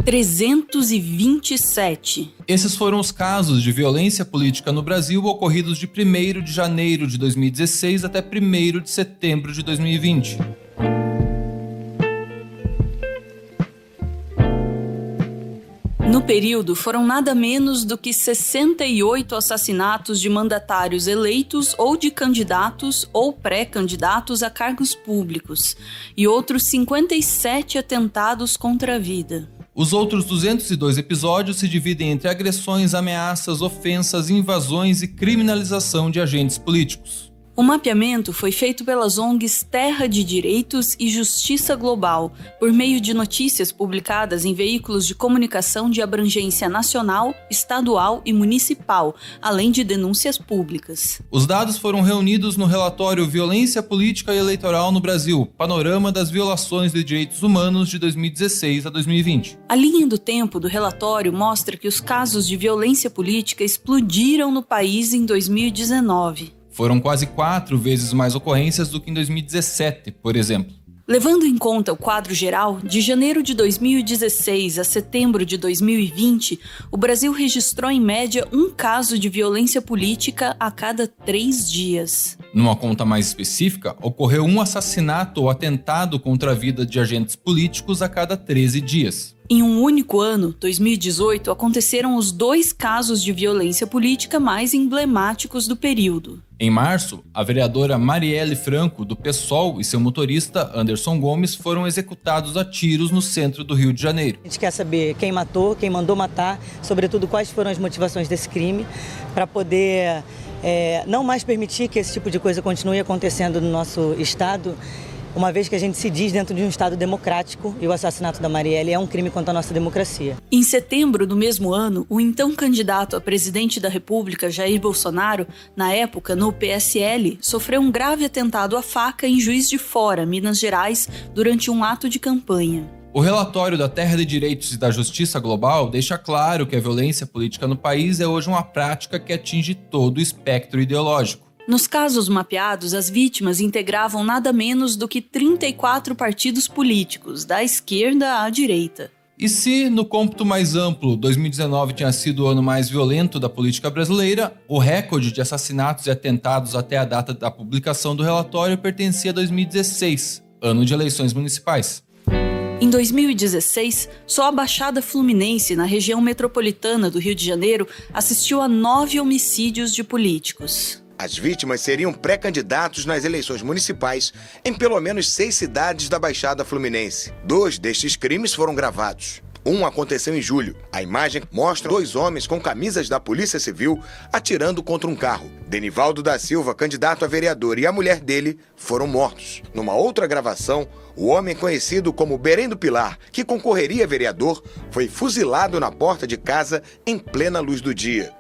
...327. Esses foram os casos de violência política no Brasil ocorridos de 1º de janeiro de 2016 até 1º de setembro de 2020. No período, foram nada menos do que 68 assassinatos de mandatários eleitos ou de candidatos ou pré-candidatos a cargos públicos e outros 57 atentados contra a vida. Os outros 202 episódios se dividem entre agressões, ameaças, ofensas, invasões e criminalização de agentes políticos. O mapeamento foi feito pelas ONGs Terra de Direitos e Justiça Global, por meio de notícias publicadas em veículos de comunicação de abrangência nacional, estadual e municipal, além de denúncias públicas. Os dados foram reunidos no relatório Violência Política e Eleitoral no Brasil, Panorama das Violações de Direitos Humanos de 2016 a 2020. A linha do tempo do relatório mostra que os casos de violência política explodiram no país em 2019. Foram quase 4 vezes mais ocorrências do que em 2017, por exemplo. Levando em conta o quadro geral, de janeiro de 2016 a setembro de 2020, o Brasil registrou em média um caso de violência política a cada 3 dias. Numa conta mais específica, ocorreu um assassinato ou atentado contra a vida de agentes políticos a cada 13 dias. Em um único ano, 2018, aconteceram os 2 casos de violência política mais emblemáticos do período. Em março, a vereadora Marielle Franco, do PSOL, e seu motorista, Anderson Gomes, foram executados a tiros no centro do Rio de Janeiro. A gente quer saber quem matou, quem mandou matar, sobretudo quais foram as motivações desse crime, para poder não mais permitir que esse tipo de coisa continue acontecendo no nosso estado, uma vez que a gente se diz dentro de um Estado democrático e o assassinato da Marielle é um crime contra a nossa democracia. Em setembro do mesmo ano, o então candidato a presidente da República, Jair Bolsonaro, na época no PSL, sofreu um grave atentado à faca em Juiz de Fora, Minas Gerais, durante um ato de campanha. O relatório da Terra de Direitos e da Justiça Global deixa claro que a violência política no país é hoje uma prática que atinge todo o espectro ideológico. Nos casos mapeados, as vítimas integravam nada menos do que 34 partidos políticos, da esquerda à direita. E se, no cômputo mais amplo, 2019 tinha sido o ano mais violento da política brasileira, o recorde de assassinatos e atentados até a data da publicação do relatório pertencia a 2016, ano de eleições municipais. Em 2016, só a Baixada Fluminense, na região metropolitana do Rio de Janeiro, assistiu a 9 homicídios de políticos. As vítimas seriam pré-candidatos nas eleições municipais em pelo menos 6 cidades da Baixada Fluminense. 2 destes crimes foram gravados. Um aconteceu em julho. A imagem mostra 2 homens com camisas da Polícia Civil atirando contra um carro. Denivaldo da Silva, candidato a vereador, e a mulher dele foram mortos. Numa outra gravação, o homem conhecido como Berém do Pilar, que concorreria a vereador, foi fuzilado na porta de casa em plena luz do dia.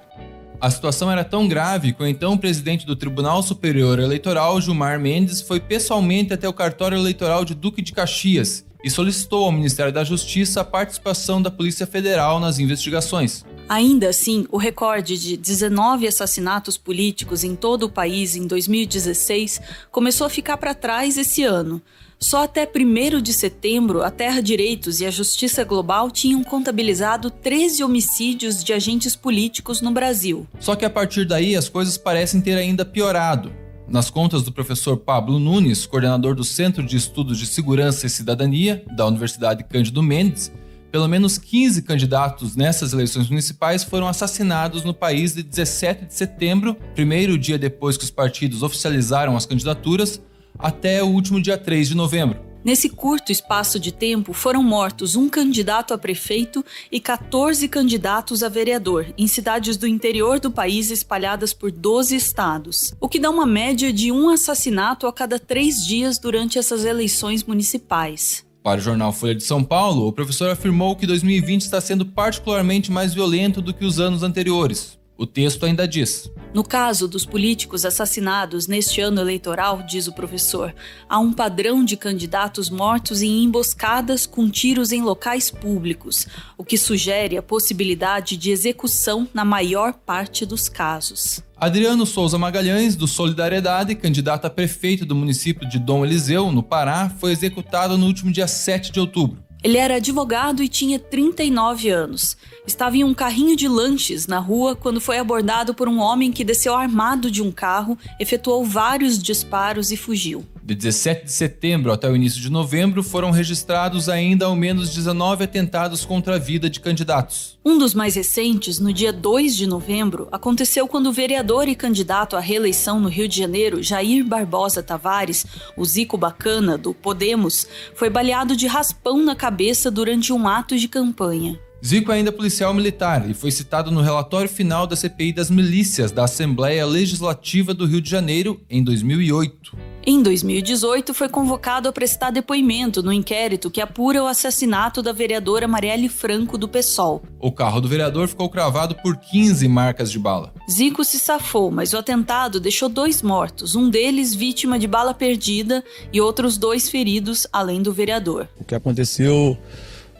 A situação era tão grave que o então presidente do Tribunal Superior Eleitoral, Gilmar Mendes, foi pessoalmente até o cartório eleitoral de Duque de Caxias e solicitou ao Ministério da Justiça a participação da Polícia Federal nas investigações. Ainda assim, o recorde de 19 assassinatos políticos em todo o país em 2016 começou a ficar para trás esse ano. Só até 1º de setembro, a Terra Direitos e a Justiça Global tinham contabilizado 13 homicídios de agentes políticos no Brasil. Só que a partir daí as coisas parecem ter ainda piorado. Nas contas do professor Pablo Nunes, coordenador do Centro de Estudos de Segurança e Cidadania da Universidade Cândido Mendes, pelo menos 15 candidatos nessas eleições municipais foram assassinados no país de 17 de setembro, primeiro dia depois que os partidos oficializaram as candidaturas, até o último dia 3 de novembro. Nesse curto espaço de tempo, foram mortos um candidato a prefeito e 14 candidatos a vereador, em cidades do interior do país espalhadas por 12 estados, o que dá uma média de um assassinato a cada 3 dias durante essas eleições municipais. Para o jornal Folha de São Paulo, o professor afirmou que 2020 está sendo particularmente mais violento do que os anos anteriores. O texto ainda diz: no caso dos políticos assassinados neste ano eleitoral, diz o professor, há um padrão de candidatos mortos em emboscadas com tiros em locais públicos, o que sugere a possibilidade de execução na maior parte dos casos. Adriano Souza Magalhães, do Solidariedade, candidato a prefeito do município de Dom Eliseu, no Pará, foi executado no último dia 7 de outubro. Ele era advogado e tinha 39 anos. Estava em um carrinho de lanches na rua quando foi abordado por um homem que desceu armado de um carro, efetuou vários disparos e fugiu. De 17 de setembro até o início de novembro, foram registrados ainda ao menos 19 atentados contra a vida de candidatos. Um dos mais recentes, no dia 2 de novembro, aconteceu quando o vereador e candidato à reeleição no Rio de Janeiro, Jair Barbosa Tavares, o Zico Bacana, do Podemos, foi baleado de raspão na cabeça durante um ato de campanha. Zico é ainda policial militar e foi citado no relatório final da CPI das milícias da Assembleia Legislativa do Rio de Janeiro em 2008. Em 2018, foi convocado a prestar depoimento no inquérito que apura o assassinato da vereadora Marielle Franco, do PSOL. O carro do vereador ficou cravado por 15 marcas de bala. Zico se safou, mas o atentado deixou 2 mortos, um deles vítima de bala perdida e outros 2 feridos, além do vereador. O que aconteceu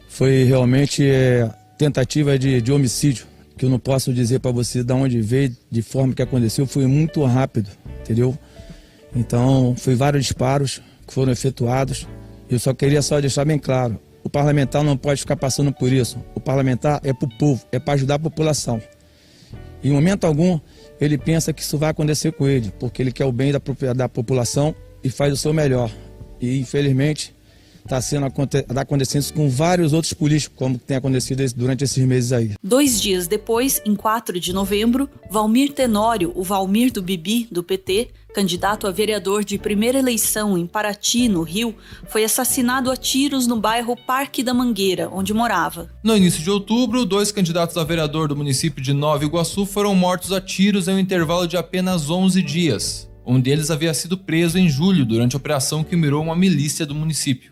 foi realmente tentativa de homicídio, que eu não posso dizer para você de onde veio, de forma que aconteceu, foi muito rápido, entendeu? Então, foi vários disparos que foram efetuados. Eu só queria deixar bem claro, o parlamentar não pode ficar passando por isso. O parlamentar é para o povo, é para ajudar a população. Em momento algum, ele pensa que isso vai acontecer com ele, porque ele quer o bem da população e faz o seu melhor. E, infelizmente, está acontecendo isso com vários outros políticos, como tem acontecido durante esses meses aí. 2 dias depois, em 4 de novembro, Valmir Tenório, o Valmir do Bibi, do PT, candidato a vereador de primeira eleição em Paraty, no Rio, foi assassinado a tiros no bairro Parque da Mangueira, onde morava. No início de outubro, 2 candidatos a vereador do município de Nova Iguaçu foram mortos a tiros em um intervalo de apenas 11 dias. Um deles havia sido preso em julho durante a operação que mirou uma milícia do município.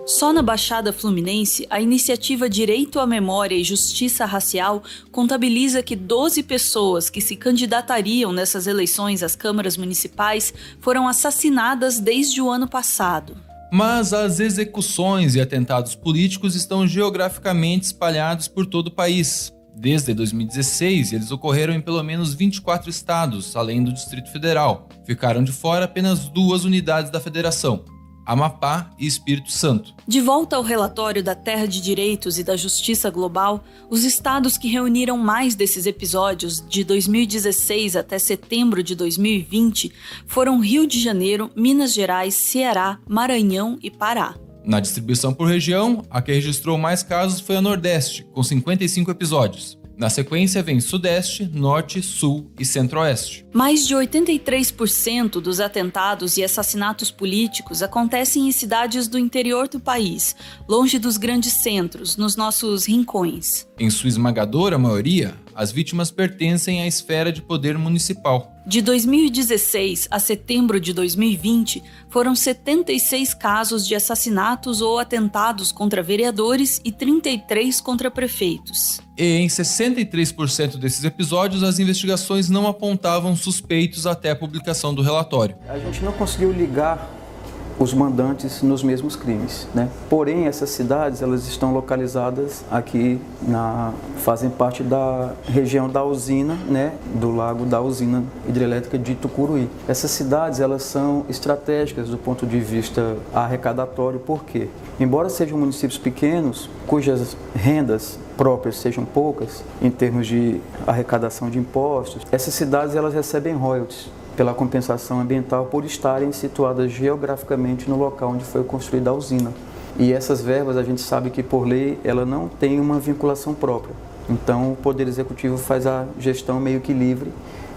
Só na Baixada Fluminense, a iniciativa Direito à Memória e Justiça Racial contabiliza que 12 pessoas que se candidatariam nessas eleições às câmaras municipais foram assassinadas desde o ano passado. Mas as execuções e atentados políticos estão geograficamente espalhados por todo o país. Desde 2016, eles ocorreram em pelo menos 24 estados, além do Distrito Federal. Ficaram de fora apenas 2 unidades da federação: Amapá e Espírito Santo. De volta ao relatório da Terra de Direitos e da Justiça Global, os estados que reuniram mais desses episódios de 2016 até setembro de 2020 foram Rio de Janeiro, Minas Gerais, Ceará, Maranhão e Pará. Na distribuição por região, a que registrou mais casos foi a Nordeste, com 55 episódios. Na sequência vem Sudeste, Norte, Sul e Centro-Oeste. Mais de 83% dos atentados e assassinatos políticos acontecem em cidades do interior do país, longe dos grandes centros, nos nossos rincões. Em sua esmagadora maioria, as vítimas pertencem à esfera de poder municipal. De 2016 a setembro de 2020, foram 76 casos de assassinatos ou atentados contra vereadores e 33 contra prefeitos. E em 63% desses episódios, as investigações não apontavam suspeitos até a publicação do relatório. A gente não conseguiu ligar os mandantes nos mesmos crimes, né? Porém, essas cidades, elas estão localizadas aqui, fazem parte da região da usina, né? Do lago da usina hidrelétrica de Tucuruí. Essas cidades, elas são estratégicas do ponto de vista arrecadatório, por quê? Embora sejam municípios pequenos, cujas rendas próprias sejam poucas, em termos de arrecadação de impostos, essas cidades, elas recebem royalties pela compensação ambiental por estarem situadas geograficamente no local onde foi construída a usina. E essas verbas, a gente sabe que por lei, ela não tem uma vinculação própria. Então, o Poder Executivo faz a gestão meio que livre,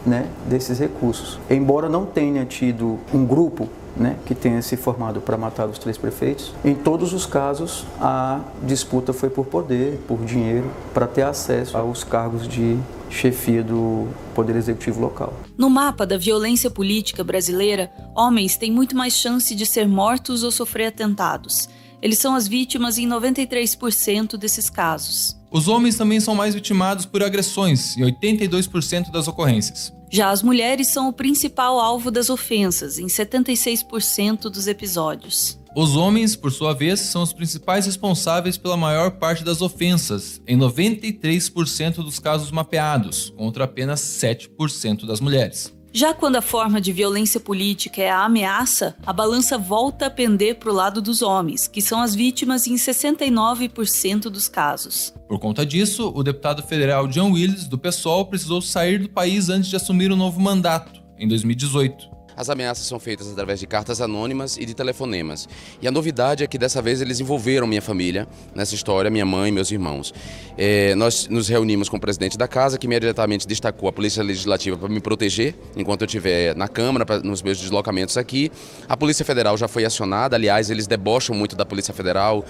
né, desses recursos. Embora não tenha tido um grupo, né, que tenha se formado para matar os 3 prefeitos, em todos os casos a disputa foi por poder, por dinheiro, para ter acesso aos cargos de chefia do Poder Executivo local. No mapa da violência política brasileira, homens têm muito mais chance de ser mortos ou sofrer atentados. Eles são as vítimas em 93% desses casos. Os homens também são mais vitimados por agressões, em 82% das ocorrências. Já as mulheres são o principal alvo das ofensas, em 76% dos episódios. Os homens, por sua vez, são os principais responsáveis pela maior parte das ofensas, em 93% dos casos mapeados, contra apenas 7% das mulheres. Já quando a forma de violência política é a ameaça, a balança volta a pender para o lado dos homens, que são as vítimas em 69% dos casos. Por conta disso, o deputado federal John Willis, do PSOL, precisou sair do país antes de assumir um novo mandato, em 2018. As ameaças são feitas através de cartas anônimas e de telefonemas. E a novidade é que dessa vez eles envolveram minha família nessa história, minha mãe e meus irmãos. Nós nos reunimos com o presidente da casa, que imediatamente destacou a Polícia Legislativa para me proteger enquanto eu estiver na Câmara, nos meus deslocamentos aqui. A Polícia Federal já foi acionada, aliás, eles debocham muito da Polícia Federal,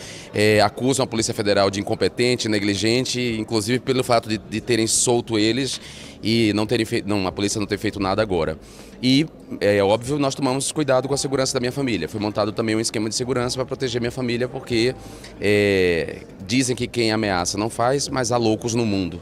acusam a Polícia Federal de incompetente, negligente, inclusive pelo fato de terem solto eles e a polícia não ter feito nada agora. E, é óbvio, nós tomamos cuidado com a segurança da minha família. Foi montado também um esquema de segurança para proteger minha família, porque dizem que quem ameaça não faz, mas há loucos no mundo.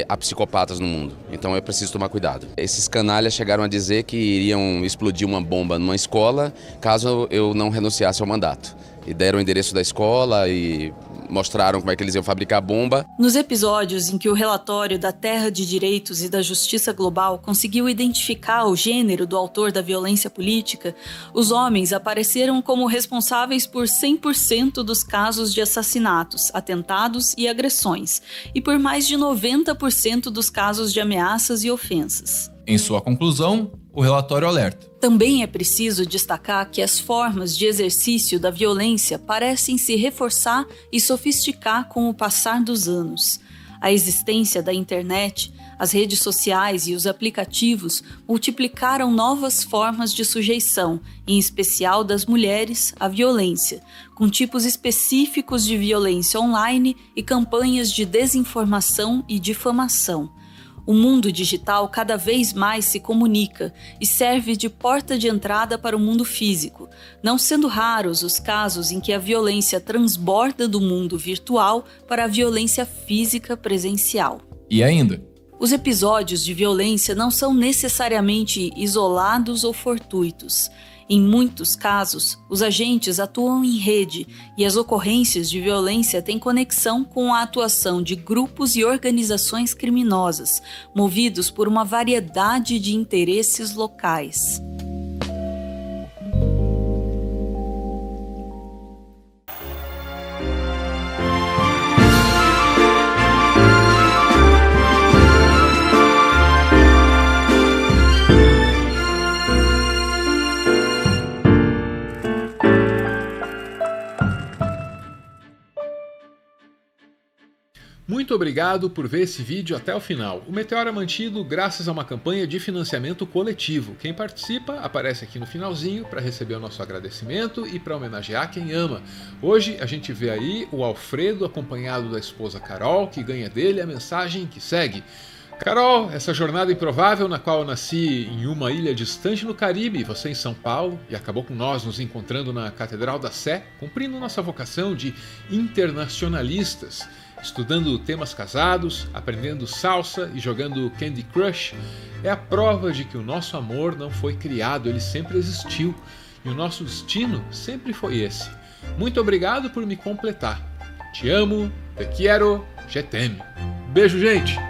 Há psicopatas no mundo, então é preciso tomar cuidado. Esses canalhas chegaram a dizer que iriam explodir uma bomba numa escola caso eu não renunciasse ao mandato. E deram o endereço da escola e mostraram como é que eles iam fabricar a bomba. Nos episódios em que o relatório da Terra de Direitos e da Justiça Global conseguiu identificar o gênero do autor da violência política, os homens apareceram como responsáveis por 100% dos casos de assassinatos, atentados e agressões, e por mais de 90% dos casos de ameaças e ofensas. Em sua conclusão, o relatório alerta. Também é preciso destacar que as formas de exercício da violência parecem se reforçar e sofisticar com o passar dos anos. A existência da internet, as redes sociais e os aplicativos multiplicaram novas formas de sujeição, em especial das mulheres, à violência, com tipos específicos de violência online e campanhas de desinformação e difamação. O mundo digital cada vez mais se comunica e serve de porta de entrada para o mundo físico, não sendo raros os casos em que a violência transborda do mundo virtual para a violência física presencial. E ainda, os episódios de violência não são necessariamente isolados ou fortuitos. Em muitos casos, os agentes atuam em rede e as ocorrências de violência têm conexão com a atuação de grupos e organizações criminosas, movidos por uma variedade de interesses locais. Muito obrigado por ver esse vídeo até o final. O Meteoro é mantido graças a uma campanha de financiamento coletivo. Quem participa aparece aqui no finalzinho para receber o nosso agradecimento e para homenagear quem ama. Hoje a gente vê aí o Alfredo acompanhado da esposa Carol, que ganha dele a mensagem que segue. Carol, essa jornada improvável na qual eu nasci em uma ilha distante no Caribe, você em São Paulo, e acabou com nós nos encontrando na Catedral da Sé, cumprindo nossa vocação de internacionalistas, estudando temas casados, aprendendo salsa e jogando Candy Crush, é a prova de que o nosso amor não foi criado, ele sempre existiu, e o nosso destino sempre foi esse. Muito obrigado por me completar. Te amo, te quiero, je t'aime. Beijo, gente!